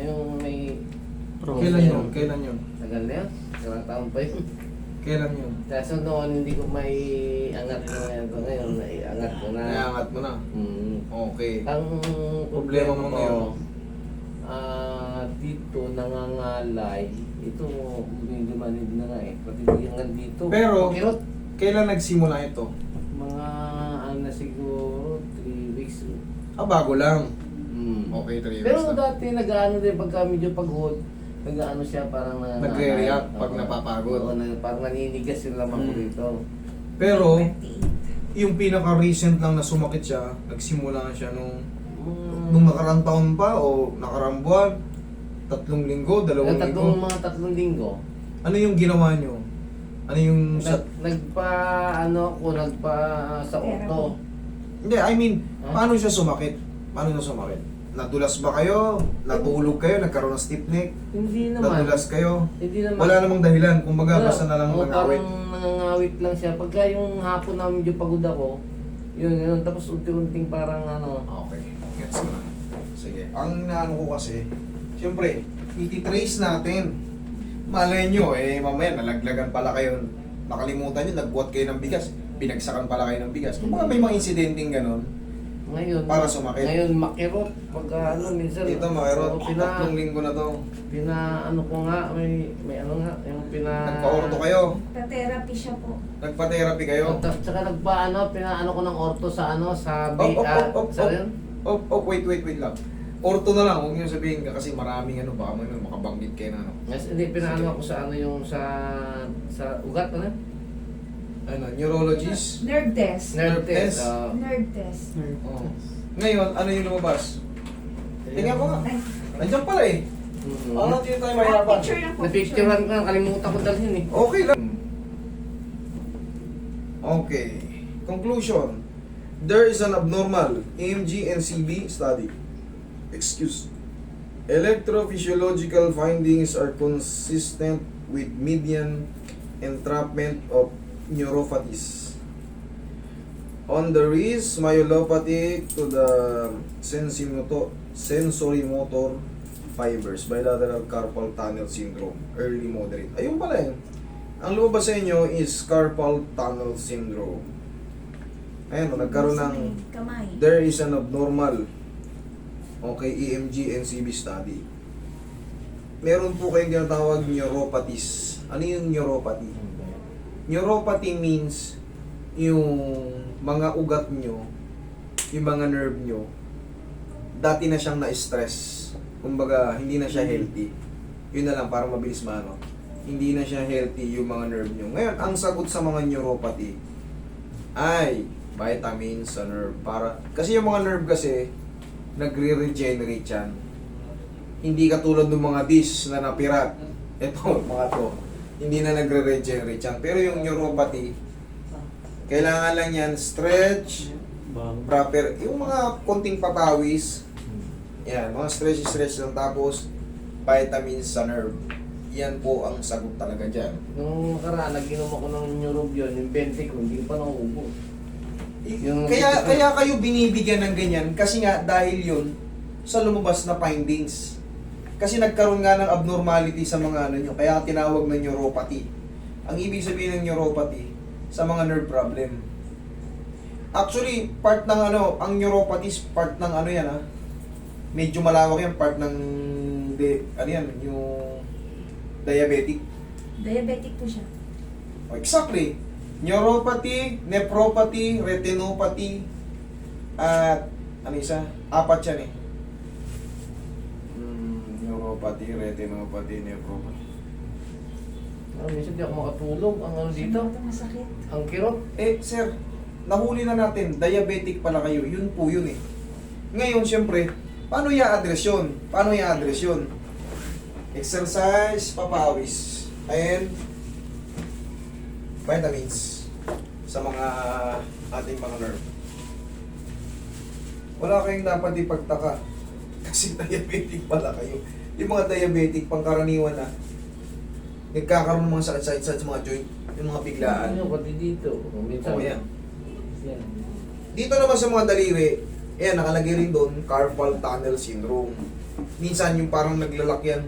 yung may... Kailan yun? Kailan yun? Tagal na yun. Ilang taon pa yun. Kailan yun? Kaso noon hindi ko may angat na ngayon. Naiangat ko na. Naiangat mo na? Okay. Ang Problema mo ngayon? Dito nangangalay. Ito, medyo manid na nga eh. Pati hanggang dito. Pero, Kirot. kailan nagsimula ito? Mga ano na siguro, 3 weeks. Bago lang. Mm. Okay, 3 weeks Pero na. dati nag-ano din pagka medyo pagod, nag-ano siya parang Nagre-react pag Oo. napapagod. Oo, parang naninigas yung lamang ko dito. Pero, yung pinaka-recent lang na sumakit siya, nagsimula siya nung nakarang taon pa o nakarang buwan, 3 linggo, 2 linggo. Tatlong linggo. Ano yung ginawa nyo? Ano yung... Nagpa sa orto. Hindi, I mean, paano siya sumakit? Paano siya sumakit? Nadulas ba kayo? Natulog kayo? Nagkaroon ng stiff neck? Hindi naman. Nadulas kayo? Hindi naman. Wala namang dahilan. Kumbaga, basta na lang Oo, nangawit. parang nangangawit lang siya. Pagka yung hapon na medyo pagod ako, yun. Tapos unti-unting parang ano. Okay, gets ko na. Sige. Ang inaano ko kasi, siyempre, iti-trace natin. Malay nyo, mamaya nalaglagan pala kayo. Nakalimutan nyo, nagbuhat kayo ng bigas. Pinagsakan pala kayo ng bigas. Kung may mga insidenteng ganon, Ngayon, para sumakit. Ngayon makirot. Pagka minsan. Dito makirot, oo, 3 linggo na to. ano ko nga, may ano nga, yung Nagpa-orto kayo. Pa-therapy siya po. Nagpa-therapy kayo. Tsaka pinaano ko ng orto sa sa Op, yun? wait lang. Orto na lang, huwag nyo sabihin kasi maraming baka may makabanggit kayo na Yes, hindi, pinaano ako sa yung sa ugat, ano? neurologist. Nerve test. Nerve test. Nerve test. Oh. Ngayon, ano yung lumabas? Tingnan ko nga. Nandiyan pala eh. Ano hindi tayo mahirapan? Picture lang po. Na-picturean ko, nakalimutan ko dalhin eh. Okay lang. Okay. Conclusion. There is an abnormal EMG and CB study. Excuse. Electrophysiological findings are consistent with median entrapment of neuropathies. On the wrist, myelopathy to the sensorimotor fibers, bilateral carpal tunnel syndrome, early moderate. Ayun pala yun. Ang lumabas sa inyo is carpal tunnel syndrome. Ayan, nagkaroon ng... Kamay. There is an abnormal EMG and CB study. Meron po kayong tinatawag neuropathies. Ano yung neuropathy? Neuropathy means yung mga ugat nyo, yung mga nerve nyo, dati na siyang na-stress. Kumbaga, hindi na siya healthy. Yun na lang, para mabilis maano. Hindi na siya healthy yung mga nerve nyo. Ngayon, ang sagot sa mga neuropathy ay vitamins sa nerve. Kasi yung mga nerve kasi, nagre-regenerate yan. Hindi katulad ng mga disc na napirat. Ito, mga to. Hindi na nagre-regenerate yan. Pero yung neuropathy, kailangan lang yan stretch, proper, yung mga konting papawis, yan, mga stretch lang, tapos vitamins sa nerve. Yan po ang sagot talaga dyan. Nung nakaraan, nag-inom ako ng Neurobion, yung 20 ko, hindi ko pa nauubo. Kaya kayo binibigyan ng ganyan kasi nga dahil yun sa lumabas na findings. Kasi nagkaroon nga ng abnormality sa mga ano nyo, kaya tinawag na neuropathy. Ang ibig sabihin ng neuropathy sa mga nerve problem. Actually, part ng ang neuropathy is part ng yan medyo malawak yan, part ng yung diabetic. Diabetic po siya. Exactly. Neuropathy, nephropathy, retinopathy, at isa? 4 yan eh. Neuropathy, retinopathy, nephropathy. Minsan di ako makatulog. Ang ano dito, Ito masakit. ang kirot. Sir, nahuli na natin, diabetic pala kayo. Yun po yun eh. Ngayon, syempre, paano i-address yun? Exercise, papawis, and vitamins sa mga ating mga nerve. Wala kayong dapat ipagtaka kasi diabetic pala kayo. Yung mga diabetic, pangkaraniwan na nagkakaroon ng mga sakit-sakit sa mga joint, yung mga biglaan. Ano, pati dito. Minsan, Yan. yan. Dito naman sa mga daliri, nakalagay rin doon, carpal tunnel syndrome. Minsan yung parang naglalak yan,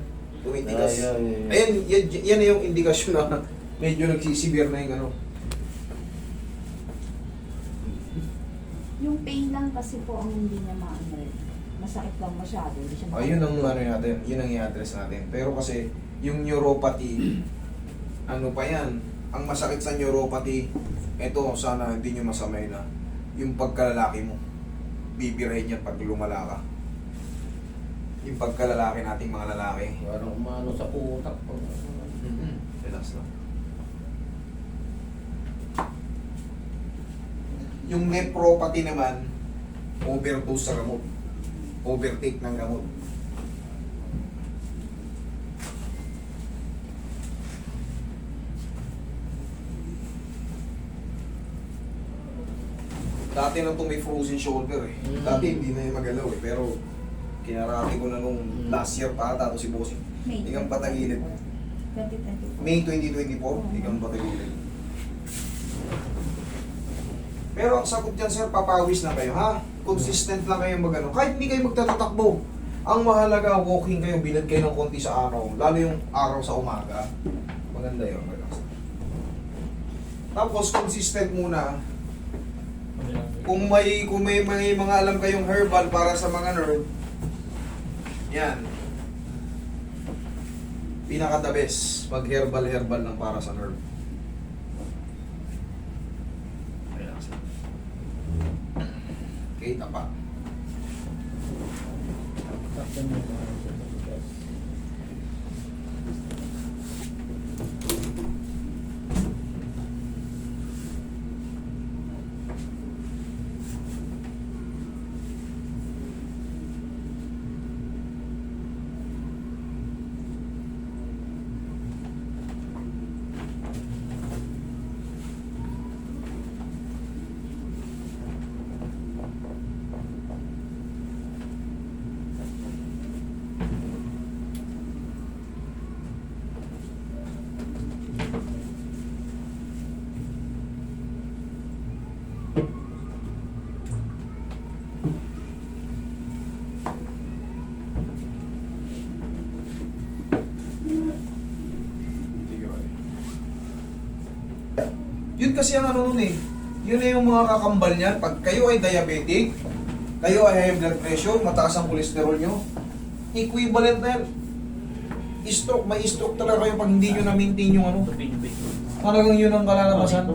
tumitigas. Ay. Ayan, yan yung indikasyon na medyo nagsisibir na yung ano. Yung pain lang kasi po ang hindi niya maano. Masakit lang masyado. Hindi siya Yun ang ano natin, yun ang i-address natin. Pero kasi, yung neuropathy, ano pa yan, ang masakit sa neuropathy, eto sana hindi nyo masamay na, yung pagkalalaki mo, bibirahin yan pag lumala ka. Yung pagkalalaki nating mga lalaki. Parang umano sa utak. Relax lang. Yung nephropathy naman, overdose sa gamot. Overtake ng gamot. Dati na itong may frozen shoulder eh. Dati hindi na yung magalaw eh. Pero kinarati ko na nung last year pa ata si Bossing. Ikaw patagilid. 2024. May 2024, ikaw patagilid. Pero ang sagot dyan sir, papawis na kayo ha? Consistent lang kayo magano. Kahit hindi kayo magtatatakbo. Ang mahalaga, walking kayo, bilad kayo ng konti sa araw. Lalo yung araw sa umaga. Maganda yun. Relax. Tapos consistent muna. Kung may mga alam kayong herbal para sa mga nerve, yan. Pinaka the best. Pag herbal ng para sa nerve. Relax. Okay, tapa. Yun kasi ang ano nun eh. Yun na yung mga kakambal niyan. Pag kayo ay diabetic, kayo ay high blood pressure, mataas ang kolesterol nyo, equivalent na yan. Stroke, may stroke talaga kayo pag hindi nyo na-maintain yung ano. Talagang yun ang kalalabasan.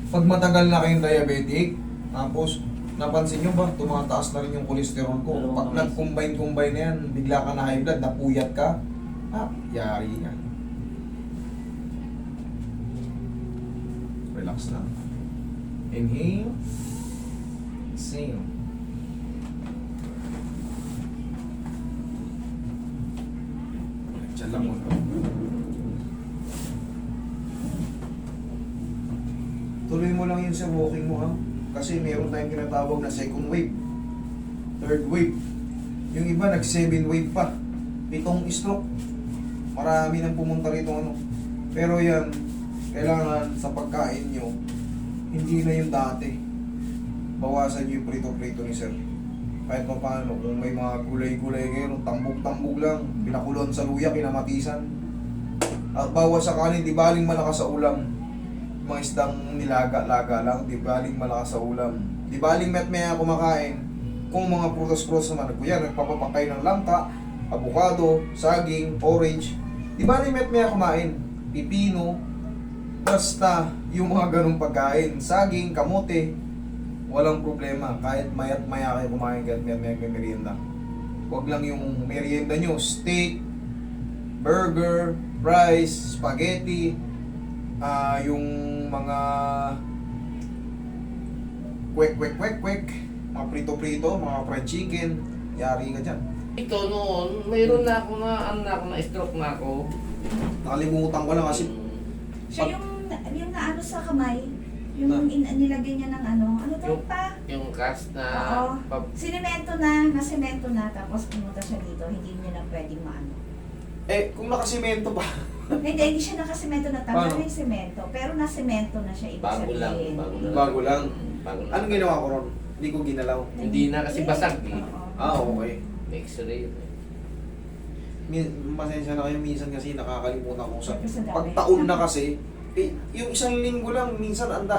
Pag matagal na kayong diabetic, tapos napansin nyo ba, tumataas na rin yung kolesterol ko. Pag nag-combine na yan, bigla ka na high blood, napuyat ka, yari na. Relax na. Inhale. Exhale. Diyan lang muna. Tuloy mo lang yun sa walking mo ha. Kasi meron tayong tinatawag na second wave. Third wave. Yung iba nag 7 wave pa. 7 stroke. Marami nang pumunta rito ano. Pero yan, kailangan sa pagkain nyo, hindi na yung dati. Bawasan nyo yung prito-prito ni sir. Kahit pa paano, kung may mga gulay-gulay kayo, tambog-tambog lang, pinakulon sa luya, kinamatisan. At bawas sa kanin, di baling malakas sa ulam. Mga isdang nilaga-laga lang, di baling malakas sa ulam. Di baling met-maya kumakain. Kung mga prutas-prutas naman, kuya, nagpapapakay ng langka, avocado, saging, orange. Di baling met-maya kumain. Pipino, basta yung mga ganong pagkain, saging, kamote, walang problema. Kahit mayat maya kayo kumain, kahit may merienda. Huwag lang yung merienda nyo, steak, burger, rice, spaghetti, yung mga kwek, mga prito-prito, mga fried chicken, yari ka dyan. Ito noon, mayroon na ako na stroke na ako. Nakalimutan ko lang kasi Siya yung naano sa kamay, yung nilagay niya ng ano to pa? Yung cast na... Oo. Sinemento na, tapos pumunta siya dito, hindi niya na pwedeng maano. kung nakasimento pa. Hindi siya nakasemento na, tama Paano? na yung semento, pero nasemento na siya, ibig Bago lang, sabihin. Bago lang. Bago lang. Anong ginawa ko ron? Hindi ko ginalaw. Hindi na kasi basag eh. Oo. Okay. May x-ray. Masensya na kayo minsan kasi nakakalimutan ko sa Kasi dami. pag taon na kasi yung isang linggo lang minsan 2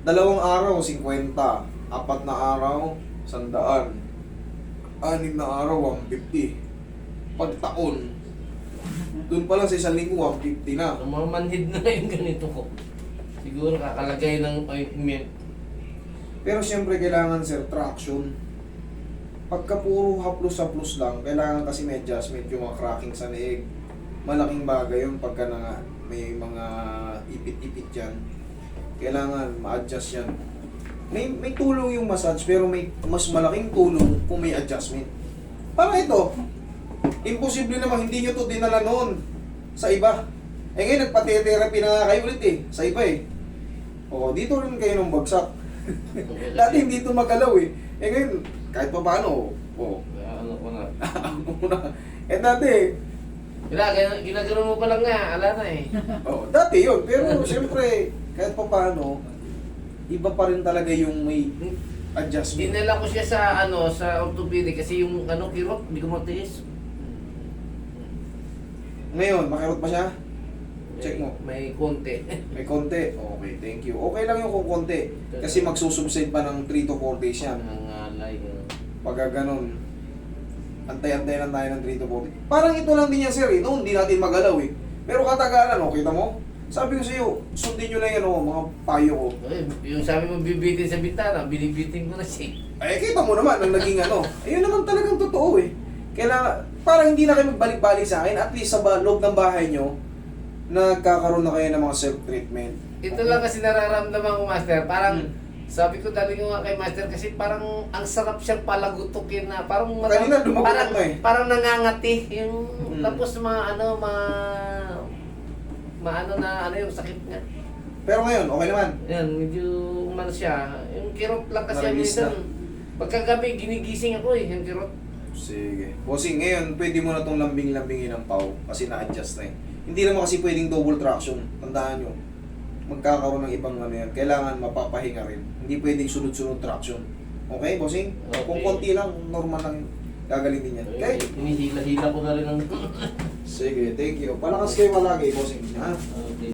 araw 50, 4 na araw 100, 6 na araw 150. Pag taon doon pa lang sa isang linggo 150 na. Mamanhid na yung ganito ko. Siguro kakalagay ng ointment. Pero siyempre kailangan sir traction. Pagka puro haplos-haplos lang, kailangan kasi may adjustment yung mga cracking sa leeg. Malaking bagay yun pagka na may mga ipit-ipit yan. Kailangan ma-adjust yan. May tulong yung massage pero may mas malaking tulong kung may adjustment. Parang ito, imposible naman hindi nyo to dinala noon sa iba. Eh ngayon nagpa-therapy na nga kayo ulit sa iba O, dito rin kayo nung bagsak. Dati hindi ito magalaw Eh ngayon, kahit pa paano, Ano ko na. dati, Ginagano mo pa lang nga, ala na dati yun. Pero siyempre, kahit pa paano, iba pa rin talaga yung may adjustment. Dinala ko siya sa sa orthopedic kasi yung kirot, hindi ko matiis. Ngayon, makirot pa siya? Check mo. May konti. May konti. Okay, thank you. Okay lang yung kung konti. Kasi magsusubside pa ng 3 to 4 days yan. Nangangalay. Pagka ganun, antay-antay lang tayo ng 3 to 4 days. Parang ito lang din yan, sir. Noon, hindi natin magalaw Pero katagalan, kita mo? Sabi ko sa iyo, sundin nyo lang yan, mga payo ko. Yung sabi mo bibitin sa bintana, binibitin ko na siya. Kita mo naman, ang naging Ayun naman talagang totoo Kailangan, parang hindi na kayo magbalik-balik sa akin. At least sa loob ng bahay nyo, nagkakaroon na kayo ng mga self-treatment. Ito lang kasi nararamdaman ko, Master. Parang, sabi ko dali ko nga kay Master kasi parang ang sarap siyang palagutukin na parang Kanina, dumagutok na parang nangangati yung tapos yung sakit niya. Pero ngayon, okay naman. Yan, medyo siya. Yung kirot lang kasi Narelease minsan. Pagkagabi, ginigising ako yung kirot. Sige. Bossing, ngayon, pwede mo na itong lambing-lambingin ng pau kasi na-adjust na Hindi naman kasi pwedeng double traction. Tandaan nyo. Magkakaroon ng ibang yan. Kailangan mapapahinga rin. Hindi pwedeng sunod-sunod traction. Okay, bossing? Okay. Kung konti lang, normal lang gagaling din yan. Okay? Hinihila-hila ko na rin ang... Sige, thank you. Palakas kayo malagi, bossing. Ha? Okay.